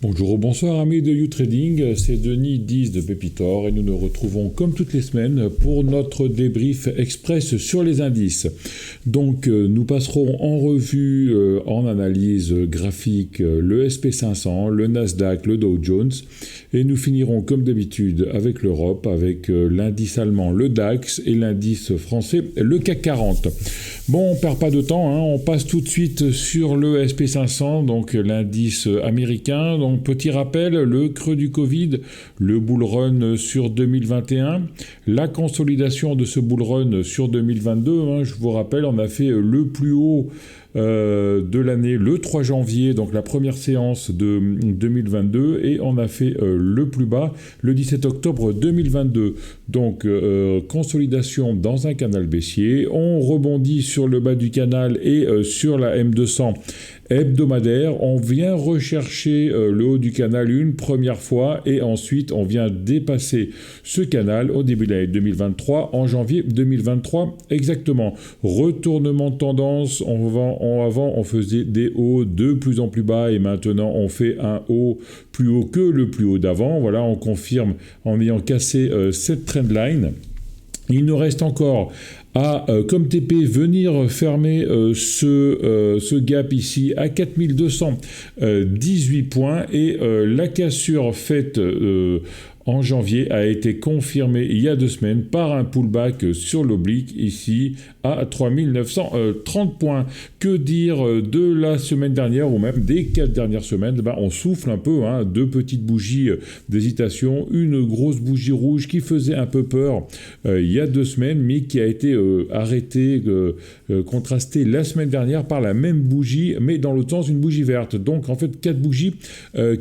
Bonjour, bonsoir amis de YouTrading, c'est Denis 10 de Pépitor et nous nous retrouvons comme toutes les semaines pour notre débrief express sur les indices. Donc nous passerons en revue, en analyse graphique, le SP500, le Nasdaq, le Dow Jones et nous finirons comme d'habitude avec l'Europe, avec l'indice allemand, le DAX et l'indice français, le CAC 40. Bon, on perd pas de temps, hein, on passe tout de suite sur le SP500, donc l'indice américain. Donc petit rappel, le creux du Covid, le bull run sur 2021, la consolidation de ce bull run sur 2022, hein, je vous rappelle, on a fait le plus haut de l'année le 3 janvier, donc la première séance de 2022, et on a fait le plus bas le 17 octobre 2022. Donc consolidation dans un canal baissier, on rebondit sur le bas du canal et sur la M200 hebdomadaire, on vient rechercher le haut du canal une première fois et ensuite on vient dépasser ce canal au début de l'année 2023, en janvier 2023 exactement. Retournement de tendance, avant on faisait des hauts de plus en plus bas et maintenant on fait un haut plus haut que le plus haut d'avant. Voilà, on confirme en ayant cassé cette trendline. Il nous reste encore à, comme TP, venir fermer ce gap ici à 4218 points et la cassure faite en janvier a été confirmée il y a 2 semaines par un pullback sur l'oblique ici à 3930 points. Que dire de la semaine dernière ou même des 4 dernières semaines? On souffle un peu, hein, 2 petites bougies d'hésitation, une grosse bougie rouge qui faisait un peu peur il y a 2 semaines mais qui a été arrêtée, contrastée la semaine dernière par la même bougie mais dans l'autre sens une bougie verte. Donc en fait 4 bougies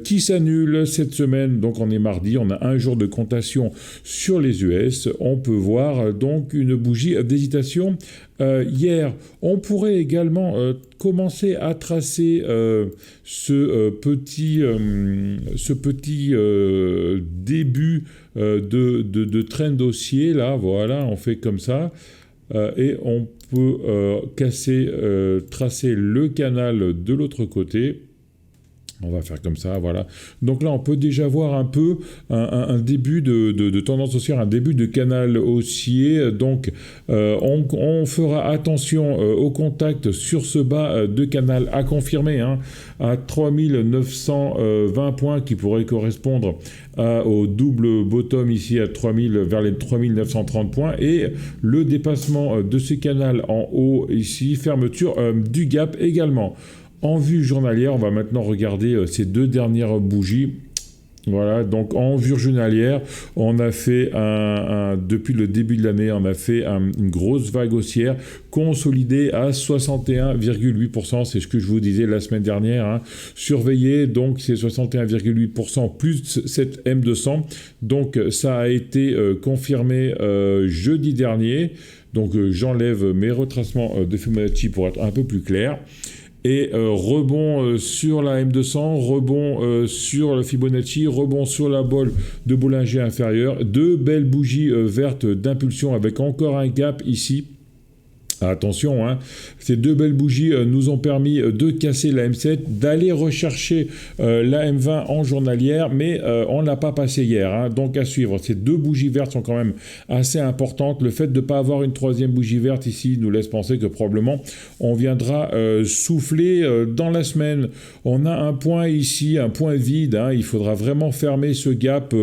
qui s'annulent cette semaine. Donc on est mardi, on a un jour de comptation sur les US. On peut voir donc une bougie d'hésitation hier. On pourrait également commencer à tracer ce petit début de trend haussier là. Voilà, on fait comme ça et on peut tracer le canal de l'autre côté. On va faire comme ça, voilà. Donc là, on peut déjà voir un peu un début de tendance haussière, un début de canal haussier. Donc, on fera attention au contact sur ce bas de canal à confirmer, hein, à 3920 points qui pourrait correspondre au double bottom ici à 3000 vers les 3930 points et le dépassement de ce canal en haut ici, fermeture du gap également. En vue journalière, on va maintenant regarder ces 2 dernières bougies. Voilà, donc en vue journalière, on a fait depuis le début de l'année, on a fait une grosse vague haussière consolidée à 61,8%. C'est ce que je vous disais la semaine dernière, hein. Surveillez donc ces 61,8% plus cette M200. Donc ça a été confirmé jeudi dernier. Donc j'enlève mes retracements de Fibonacci pour être un peu plus clair. Et rebond sur la M200, rebond sur le Fibonacci, rebond sur la bolle de Bollinger inférieure. 2 belles bougies vertes d'impulsion avec encore un gap ici. Attention, hein, ces 2 belles bougies nous ont permis de casser la M7, d'aller rechercher la M20 en journalière, mais on ne l'a pas passé hier, hein, donc à suivre. Ces 2 bougies vertes sont quand même assez importantes. Le fait de ne pas avoir une 3e bougie verte ici nous laisse penser que probablement on viendra souffler dans la semaine. On a un point ici, un point vide, hein, il faudra vraiment fermer ce gap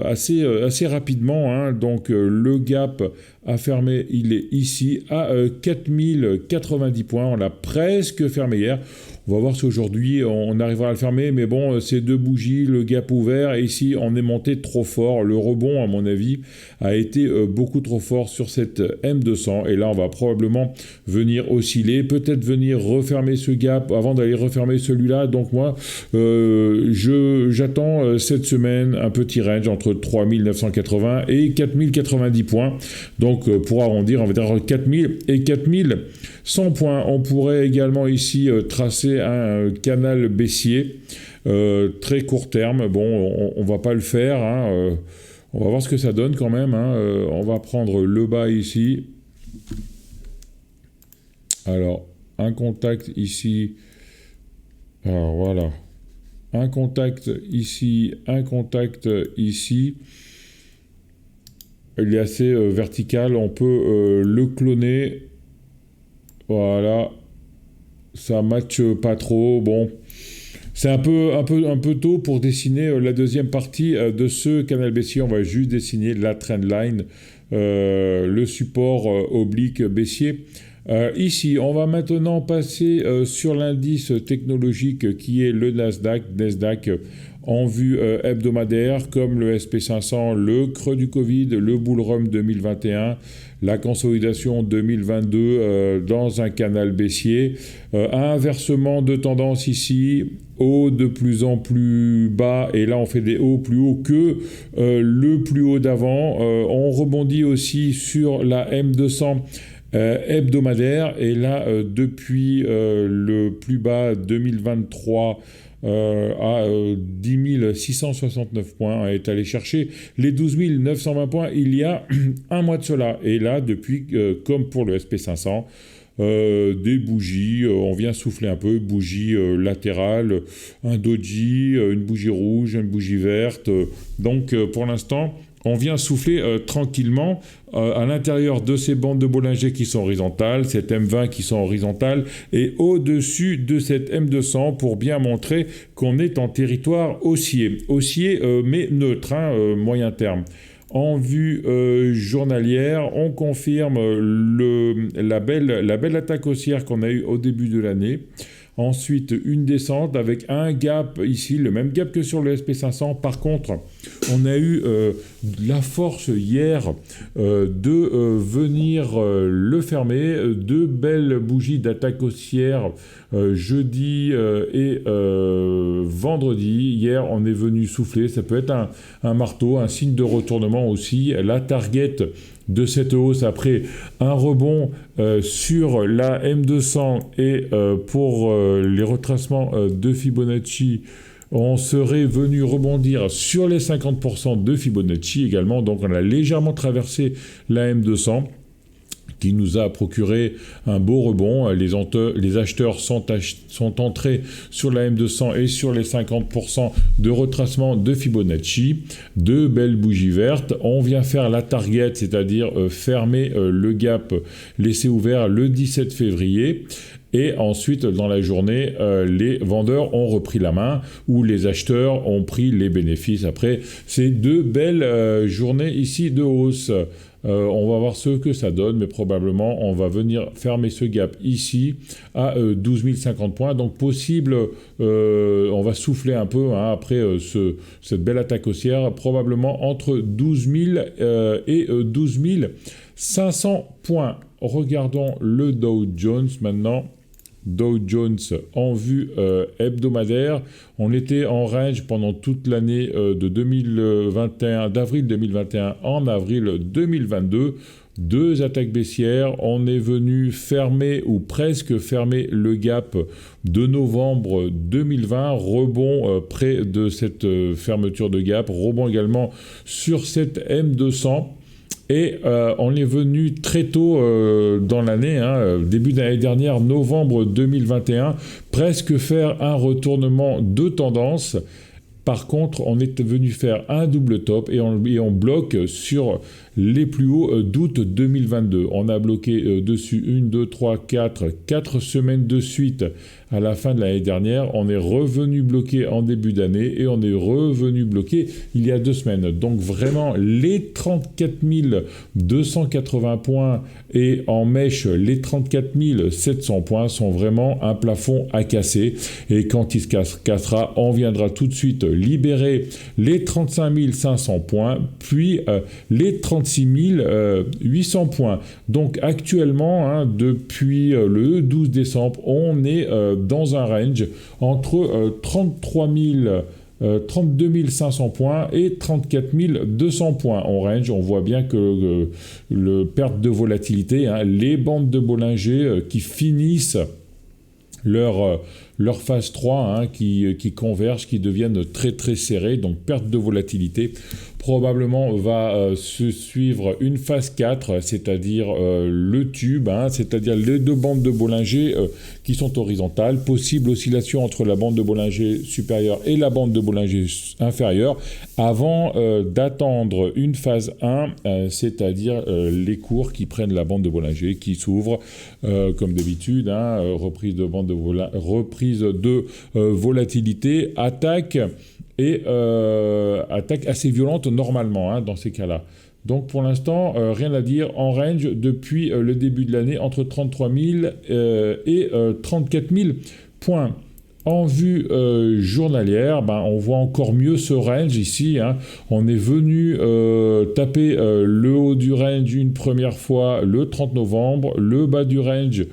assez rapidement, hein. Donc le gap à fermer, il est ici à 4090 points. On l'a presque fermé hier. On va voir si aujourd'hui on arrivera à le fermer, mais bon, ces 2 bougies, le gap ouvert, et ici on est monté trop fort. Le rebond, à mon avis, a été beaucoup trop fort sur cette M200, et là on va probablement venir osciller, peut-être venir refermer ce gap avant d'aller refermer celui-là. Donc moi, j'attends cette semaine un petit range entre 3980 et 4090 points. Donc pour arrondir, on va dire 4000 et 4100 points. On pourrait également ici tracer un canal baissier très court terme. Bon, on va pas le faire, hein, on va voir ce que ça donne quand même, hein. On va prendre le bas ici. Alors, un contact ici. Alors voilà. un contact ici, un contact ici. Il est assez vertical, on peut le cloner. Voilà, ça matche pas trop. Bon, c'est un peu tôt pour dessiner la deuxième partie de ce canal baissier. On va juste dessiner la trendline, le support oblique baissier. Ici, on va maintenant passer sur l'indice technologique qui est le Nasdaq en vue hebdomadaire, comme le SP500, le creux du Covid, le bull run 2021, la consolidation 2022 dans un canal baissier, un inversement de tendance ici, haut de plus en plus bas, et là on fait des hauts plus hauts que le plus haut d'avant. On rebondit aussi sur la M200 hebdomadaire, et là depuis le plus bas 2023 à 10 669 points, est allé chercher les 12 920 points il y a un mois de cela. Et là, depuis, comme pour le SP500, des bougies, on vient souffler un peu, bougie latérale, un doji, une bougie rouge, une bougie verte. Donc pour l'instant, on vient souffler tranquillement à l'intérieur de ces bandes de Bollinger qui sont horizontales, cette M20 qui sont horizontales, et au-dessus de cette M200 pour bien montrer qu'on est en territoire haussier mais neutre, moyen terme. En vue journalière, on confirme la belle attaque haussière qu'on a eue au début de l'année. Ensuite, une descente avec un gap ici, le même gap que sur le SP500. Par contre, on a eu la force hier de venir le fermer. Deux belles bougies d'attaque haussière jeudi et vendredi. Hier, on est venu souffler. Ça peut être un marteau, un signe de retournement aussi. La target de cette hausse après un rebond sur la M200 et pour les retracements de Fibonacci, on serait venu rebondir sur les 50% de Fibonacci également. Donc on a légèrement traversé la M200 qui nous a procuré un beau rebond. Les acheteurs sont entrés sur la M200 et sur les 50% de retracement de Fibonacci. Deux belles bougies vertes. On vient faire la target, c'est-à-dire fermer le gap laissé ouvert le 17 février. Et ensuite, dans la journée, les vendeurs ont repris la main ou les acheteurs ont pris les bénéfices. Après ces deux belles journées ici de hausse. On va voir ce que ça donne, mais probablement on va venir fermer ce gap ici à 12 050 points. Donc possible, on va souffler un peu après cette belle attaque haussière, probablement entre 12 000 et 12 500 points. Regardons le Dow Jones maintenant. Dow Jones en vue hebdomadaire. On était en range pendant toute l'année de 2021, d'avril 2021 en avril 2022. Deux attaques baissières. On est venu fermer ou presque fermer le gap de novembre 2020. Rebond près de cette fermeture de gap. Rebond également sur cette M200. Et on est venu très tôt dans l'année, début d'année dernière, novembre 2021, presque faire un retournement de tendance. Par contre, on est venu faire un double top et on bloque sur les plus hauts d'août 2022. On a bloqué dessus 1, 2, 3, 4 semaines de suite à la fin de l'année dernière. On est revenu bloqué en début d'année et on est revenu bloqué il y a 2 semaines. Donc vraiment, les 34 280 points et en mèche, les 34 700 points sont vraiment un plafond à casser. Et quand il se cassera, on viendra tout de suite libérer les 35 500 points, puis les 36 800 points. Donc actuellement, depuis le 12 décembre, on est dans un range entre 32 500 points et 34 200 points en range. On voit bien que le perte de volatilité, les bandes de Bollinger qui finissent leur phase 3 qui convergent, qui deviennent très très serrés, donc perte de volatilité. Probablement va se suivre une phase 4, c'est-à-dire le tube, c'est-à-dire les deux bandes de Bollinger qui sont horizontales, possible oscillation entre la bande de Bollinger supérieure et la bande de Bollinger inférieure, avant d'attendre une phase 1, c'est-à-dire les cours qui prennent la bande de Bollinger, qui s'ouvrent comme d'habitude, reprise de volatilité, attaque et attaque assez violente normalement dans ces cas-là. Donc pour l'instant, rien à dire en range depuis le début de l'année entre 33 000 et 34 000 points. En vue journalière, on voit encore mieux ce range ici. On est venu taper le haut du range une première fois le 30 novembre, le bas du range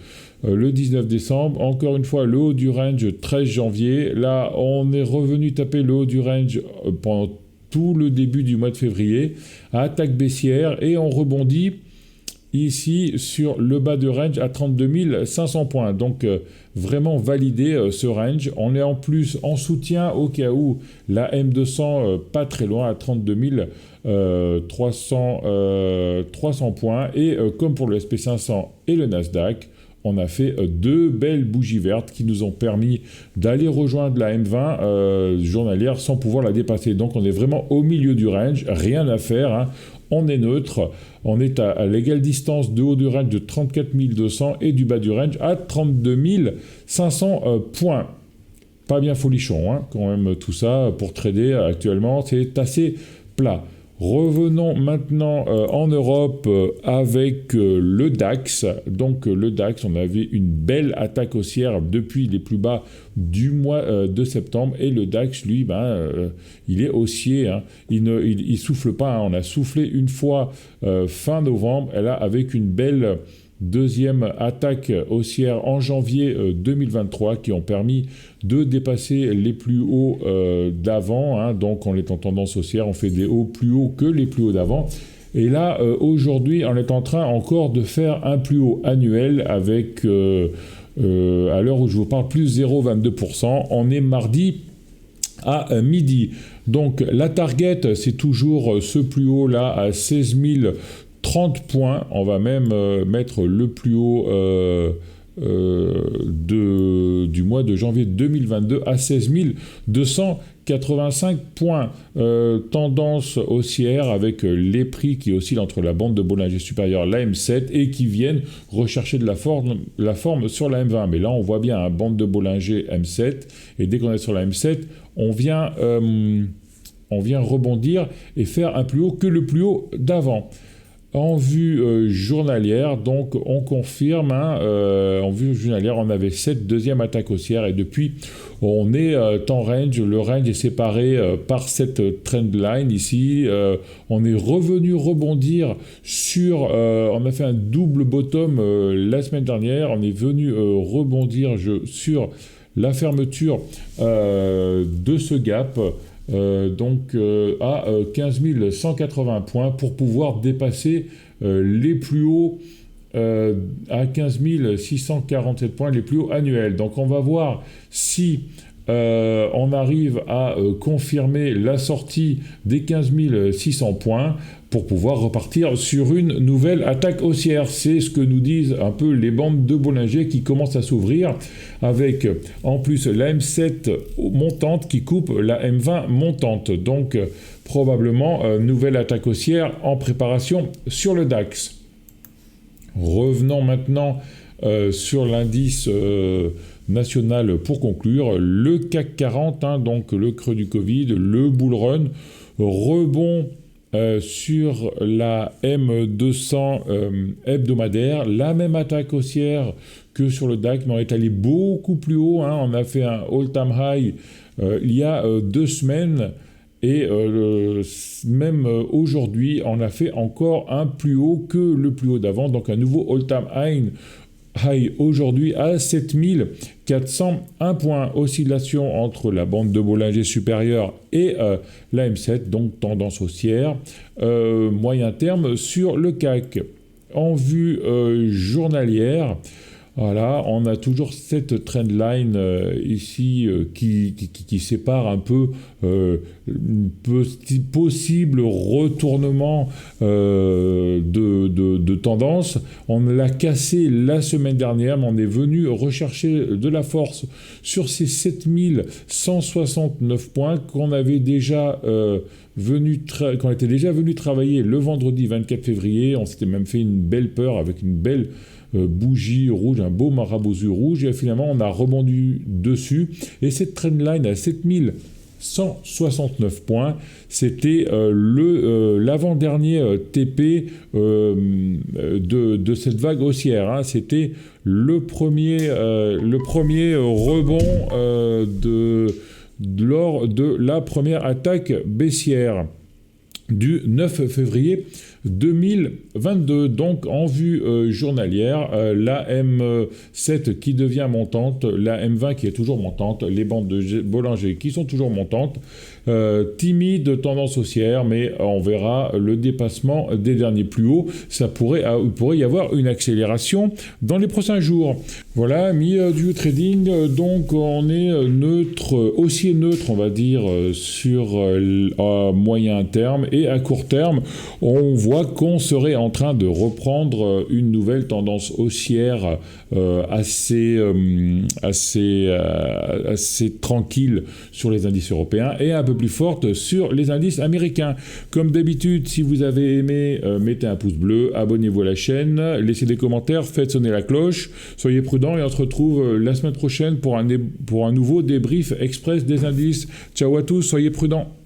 le 19 décembre, encore une fois le haut du range 13 janvier. Là, on est revenu taper le haut du range pendant tout le début du mois de février, attaque baissière, et on rebondit ici sur le bas de range à 32 500 points. Donc vraiment validé ce range. On est en plus en soutien au cas où la M200 pas très loin à 32 300 points. Et comme pour le SP500 et le Nasdaq, on a fait deux belles bougies vertes qui nous ont permis d'aller rejoindre la M20 journalière sans pouvoir la dépasser. Donc on est vraiment au milieu du range, rien à faire. On est neutre, on est à l'égale distance de haut du range de 34 200 et du bas du range à 32 500 points. Pas bien folichon, quand même, tout ça pour trader actuellement, c'est assez plat. Revenons maintenant en Europe avec le DAX. Donc le DAX, on avait une belle attaque haussière depuis les plus bas du mois de septembre. Et le DAX, lui, il est haussier. Il souffle pas. On a soufflé une fois fin novembre. Et là, avec une belle deuxième attaque haussière en janvier 2023 qui ont permis de dépasser les plus hauts d'avant. Donc on est en tendance haussière, on fait des hauts plus hauts que les plus hauts d'avant. Et là, aujourd'hui, on est en train encore de faire un plus haut annuel avec, à l'heure où je vous parle, plus 0,22%. On est mardi à midi. Donc la target, c'est toujours ce plus haut là à 16 030 points. On va même mettre le plus haut du mois de janvier 2022 à 16 285 points. Tendance haussière avec les prix qui oscillent entre la bande de Bollinger supérieure, la M7, et qui viennent rechercher de la forme sur la M20. Mais là, on voit bien bande de Bollinger M7, et dès qu'on est sur la M7, on vient rebondir et faire un plus haut que le plus haut d'avant. En vue journalière, donc on confirme, en vue journalière, on avait cette deuxième attaque haussière et depuis, on est en range. Le range est séparé par cette trendline ici. On est revenu rebondir sur, on a fait un double bottom la semaine dernière. On est venu rebondir sur la fermeture de ce gap. À 15 180 points pour pouvoir dépasser les plus hauts à 15 647 points, les plus hauts annuels. Donc on va voir si on arrive à confirmer la sortie des 15 600 points pour pouvoir repartir sur une nouvelle attaque haussière. C'est ce que nous disent un peu les bandes de Bollinger qui commencent à s'ouvrir, avec en plus la M7 montante qui coupe la M20 montante. Donc probablement nouvelle attaque haussière en préparation sur le DAX. Revenons maintenant sur l'indice national pour conclure. Le CAC 40, donc le creux du Covid, le bull run, rebond sur la M200 hebdomadaire, la même attaque haussière que sur le DAX, mais on est allé beaucoup plus haut. On a fait un all-time high il y a 2 semaines. Et même aujourd'hui, on a fait encore un plus haut que le plus haut d'avant. Donc un nouveau all-time high aujourd'hui à 7401 points. Oscillation entre la bande de Bollinger supérieure et la M7, donc tendance haussière. Moyen terme sur le CAC. En vue journalière, Voilà, on a toujours cette trendline ici qui sépare un peu possible retournement de tendance. On l'a cassé la semaine dernière, mais on est venu rechercher de la force sur ces 7169 points qu'on avait déjà qu'on était déjà venu travailler le vendredi 24 février. On s'était même fait une belle peur avec une belle bougie rouge, un beau marabouzu rouge, et finalement on a rebondi dessus. Et cette trendline à 7169 points, c'était l'avant-dernier TP de cette vague haussière. Hein. C'était le premier rebond lors de la première attaque baissière du 9 février 2022. Donc en vue journalière, la M7 qui devient montante, la M20 qui est toujours montante, les bandes de Bollinger qui sont toujours montantes, timide tendance haussière, mais on verra le dépassement des derniers plus hauts. Il pourrait y avoir une accélération dans les prochains jours. Voilà, amis du trading, donc on est haussier neutre, on va dire, sur moyen terme, et à court terme, on voit qu'on serait en train de reprendre une nouvelle tendance haussière assez tranquille sur les indices européens et un peu plus forte sur les indices américains. Comme d'habitude, si vous avez aimé, mettez un pouce bleu, abonnez-vous à la chaîne, laissez des commentaires, faites sonner la cloche, soyez prudents et on se retrouve la semaine prochaine pour un nouveau débrief express des indices. Ciao à tous, soyez prudents.